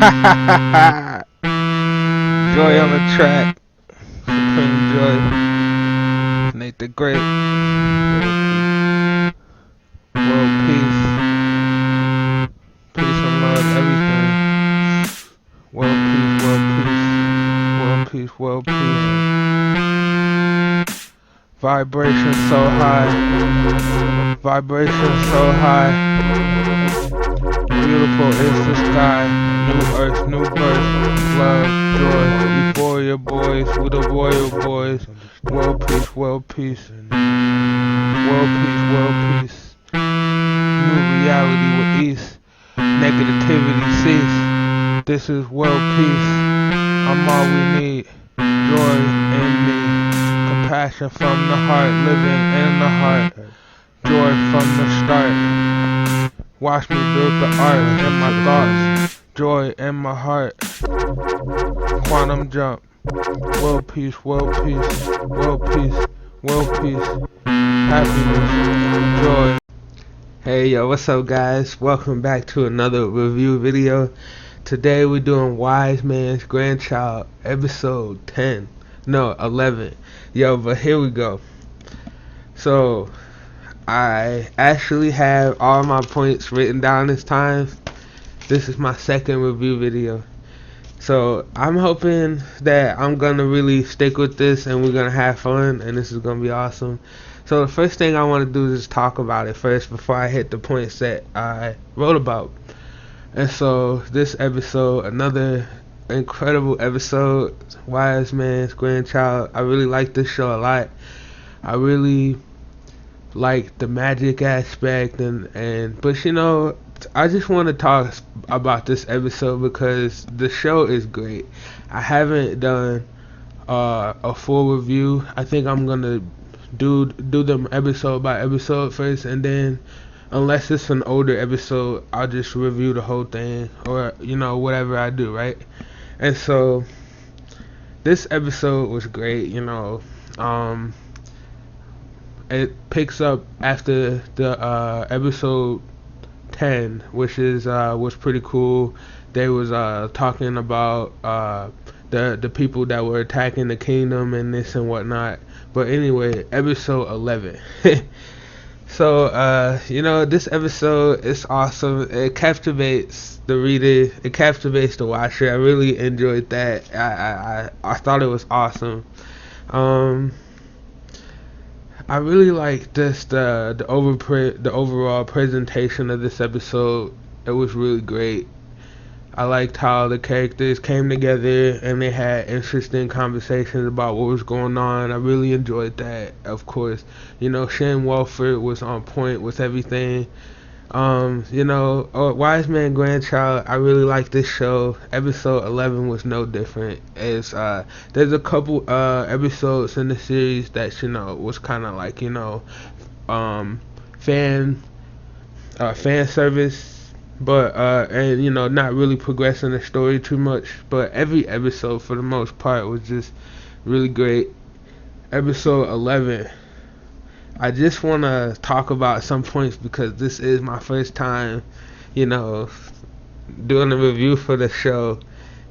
Joy on the track. Supreme Joy. Nate the Great. World peace. Peace and love, everything. World peace, world peace. World peace, world peace. Vibration so high. Vibration so high. Beautiful is the sky. New earth, new birth. Love, joy. Euphoria boys. We're the royal boys. World peace, world peace. World peace, world peace. New reality with ease. Negativity cease. This is world peace. I'm all we need. Joy in me. Compassion from the heart. Living in the heart. Joy from the start. Watch me build the art in my thoughts. Joy in my heart. Quantum jump. World peace, world peace, world peace, world peace. Happiness, joy. Hey yo, what's up guys? Welcome back to another review video. Today we're doing Wise Man's Grandchild, episode 10. No, 11. Yo, but here we go. So, I actually have all my points written down this time. This is my second review video. So, I'm hoping that I'm gonna really stick with this and we're gonna have fun and this is gonna be awesome. So, the first thing I want to do is talk about it first before I hit the points that I wrote about. And so, this episode, another incredible episode, Wise Man's Grandchild. I really like this show a lot. I really like the magic aspect but you know, I just want to talk about this episode because the show is great. I haven't done a full review. I think I'm gonna do them episode by episode first, and then unless it's an older episode, I'll just review the whole thing, or you know, whatever I do, right? And so this episode was great. You know, it picks up after the episode 10, which is was pretty cool. They was talking about the people that were attacking the kingdom and this and whatnot. But anyway, episode 11. So you know, this episode is awesome. It captivates the reader. It captivates the watcher. I really enjoyed that. I thought it was awesome. I really like just the overall presentation of this episode. It was really great. I liked how the characters came together and they had interesting conversations about what was going on. I really enjoyed that. Of course, you know, Shane Walford was on point with everything. You know, Wise Man Grandchild, I really like this show. Episode 11 was no different. There's a couple episodes in the series that, you know, was kind of like, you know, fan service, but and you know, not really progressing the story too much. But every episode for the most part was just really great. Episode 11, I just want to talk about some points because this is my first time, you know, doing a review for the show,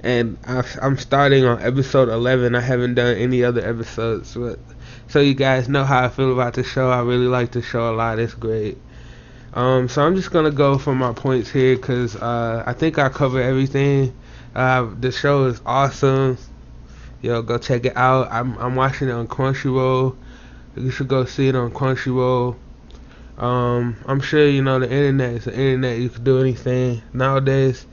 and I'm starting on episode 11. I haven't done any other episodes, but so you guys know how I feel about the show. I really like the show a lot. It's great. So I'm just gonna go for my points here because I think I covered everything. The show is awesome. Yo, go check it out. I'm watching it on Crunchyroll. You should go see it on Crunchyroll. I'm sure you know the internet is the internet. You can do anything nowadays.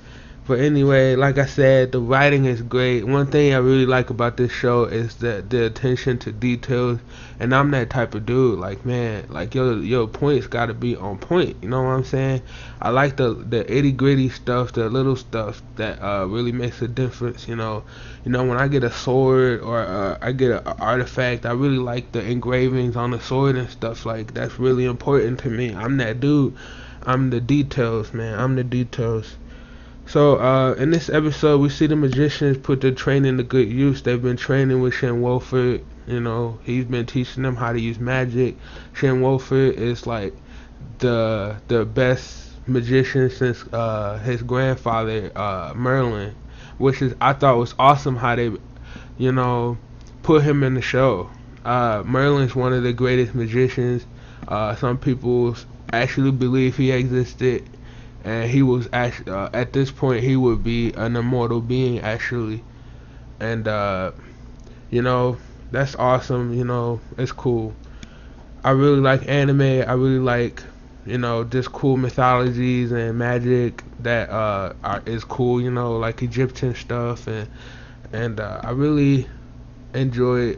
But anyway, like I said, the writing is great. One thing I really like about this show is the attention to details. And I'm that type of dude. Like, man, like your points gotta be on point. You know what I'm saying? I like the itty gritty stuff, the little stuff that really makes a difference. You know, when I get a sword or I get an artifact, I really like the engravings on the sword and stuff. Like, that's really important to me. I'm that dude. I'm the details, man. I'm the details. So, in this episode, we see the magicians put their training to good use. They've been training with Shen Wolford. You know, he's been teaching them how to use magic. Shen Wolford is like the best magician since his grandfather Merlin, which is I thought was awesome how they you know put him in the show. Merlin's one of the greatest magicians. Some people actually believe he existed, and he was actually at this point he would be an immortal being actually, and you know that's awesome. It's cool. I really like anime. I really like just cool mythologies and magic that is cool. Like Egyptian stuff and I really enjoy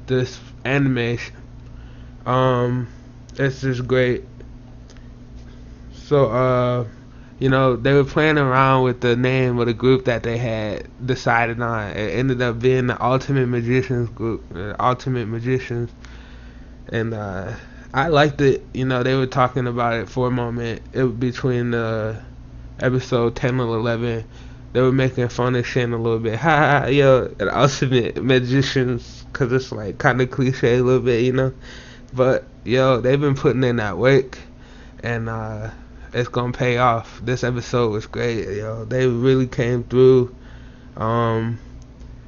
this animation. It's just great. So they were playing around with the name of the group that they had decided on. It ended up being the Ultimate Magicians group, Ultimate Magicians, and I liked it. They were talking about it for a moment. It was between episode 10 and 11. They were making fun of Shin a little bit. Ha ha, yo, the Ultimate Magicians, because it's like kind of cliche a little bit. But yo, they've been putting in that work, and it's gonna pay off. This episode was great, yo. They really came through.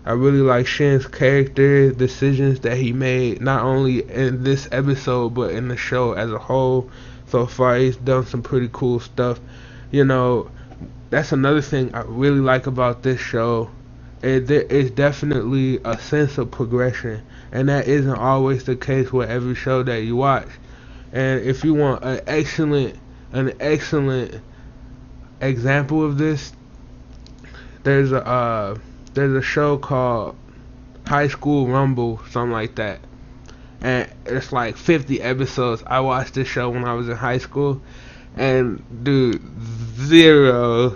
I really like Shin's character, decisions that he made, not only in this episode but in the show as a whole. So far, he's done some pretty cool stuff. That's another thing I really like about this show. There is definitely a sense of progression, and that isn't always the case with every show that you watch. And if you want an excellent example of this, there's a show called High School Rumble, something like that, and it's like 50 episodes. I watched this show when I was in high school, and dude, zero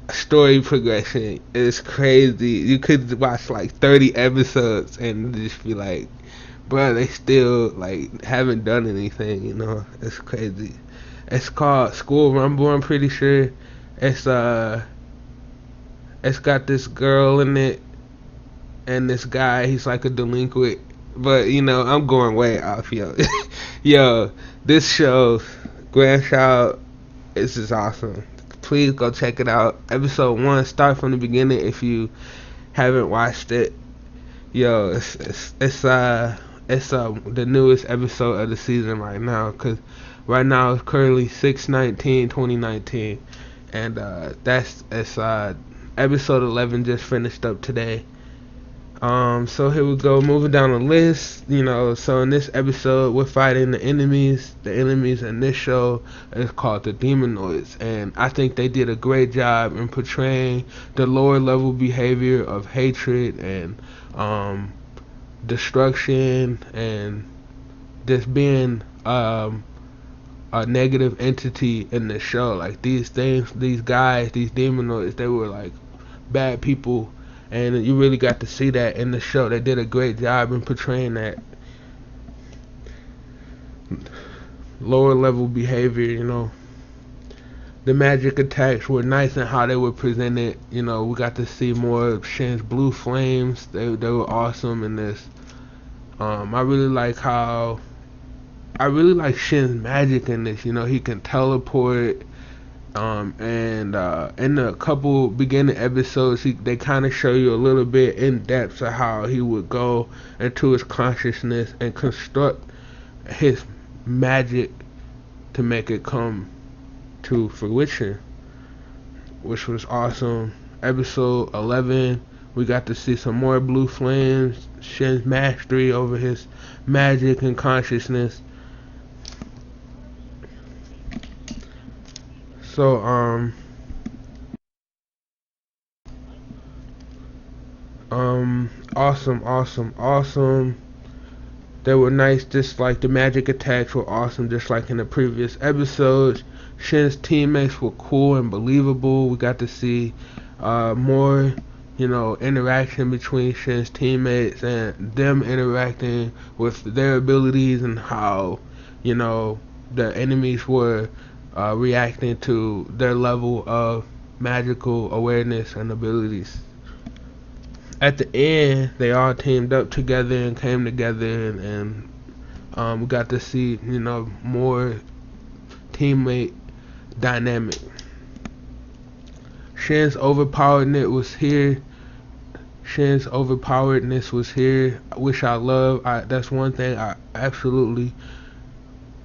story progression. It's crazy. You could watch like 30 episodes and just be like, bro, they still like haven't done anything. It's crazy. It's called School Rumble, I'm pretty sure. It's got this girl in it and this guy. He's like a delinquent, but I'm going way off, yo. Yo, this show, Grandchild, is just awesome. Please go check it out. Episode 1, start from the beginning if you haven't watched it. Yo, it's the newest episode of the season right now, cause right now it's currently 6/19/2019, and it's episode 11 just finished up today. So here we go, moving down the list. So in this episode we're fighting the enemies. The enemies in this show is called the Demonoids, and I think they did a great job in portraying the lower level behavior of hatred and destruction and just being a negative entity in the show. Like these things, these guys, these Demonoids, they were like bad people, and you really got to see that in the show. They did a great job in portraying that lower level behavior. The magic attacks were nice in how they were presented. We got to see more of Shin's blue flames. They were awesome in this. I really like Shin's magic in this. He can teleport. And in a couple beginning episodes, they kind of show you a little bit in depth of how he would go into his consciousness and construct his magic to make it come to fruition, which was awesome. Episode 11, we got to see some more blue flames, Shin's mastery over his magic and consciousness. So awesome. They were nice, just like the magic attacks were awesome, just like in the previous episodes. Shin's teammates were cool and believable. We got to see more, interaction between Shin's teammates and them interacting with their abilities and how, the enemies were reacting to their level of magical awareness and abilities. At the end, they all teamed up together and came together, and we got to see, more teammate dynamic. Shin's overpoweredness was here. Shin's overpoweredness was here, which I love. That's one thing I absolutely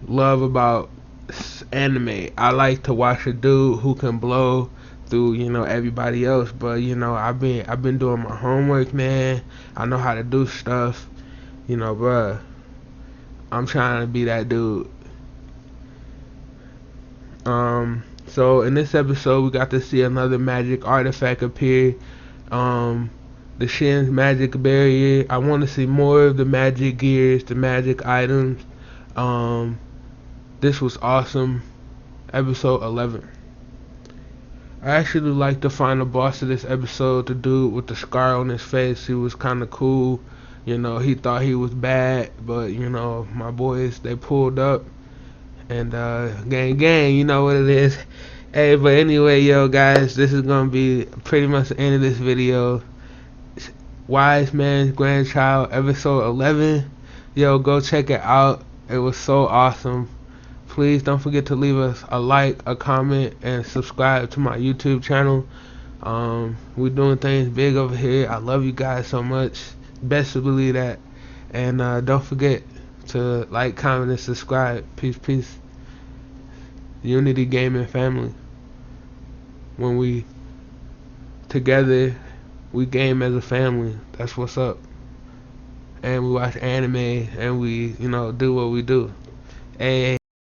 love about anime. I like to watch a dude who can blow through, everybody else. But I've been doing my homework, man. I know how to do stuff, bruh. I'm trying to be that dude. So in this episode, we got to see another magic artifact appear. The Shin's magic barrier. I want to see more of the magic gears, the magic items. This was awesome. Episode 11. I actually like the final boss of this episode, the dude with the scar on his face. He was kind of cool. He thought he was bad, but my boys, they pulled up. And gang, you know what it is. Hey, but anyway, yo guys, this is gonna be pretty much the end of this video. Wise Man's Grandchild, episode 11. Yo, go check it out. It was so awesome. Please don't forget to leave us a like, a comment, and subscribe to my YouTube channel. We're doing things big over here. I love you guys so much. Best to believe that. And don't forget to like, comment, and subscribe. Peace. Unity Gaming family. When we together, we game as a family. That's what's up. And we watch anime and we, do what we do. Hey.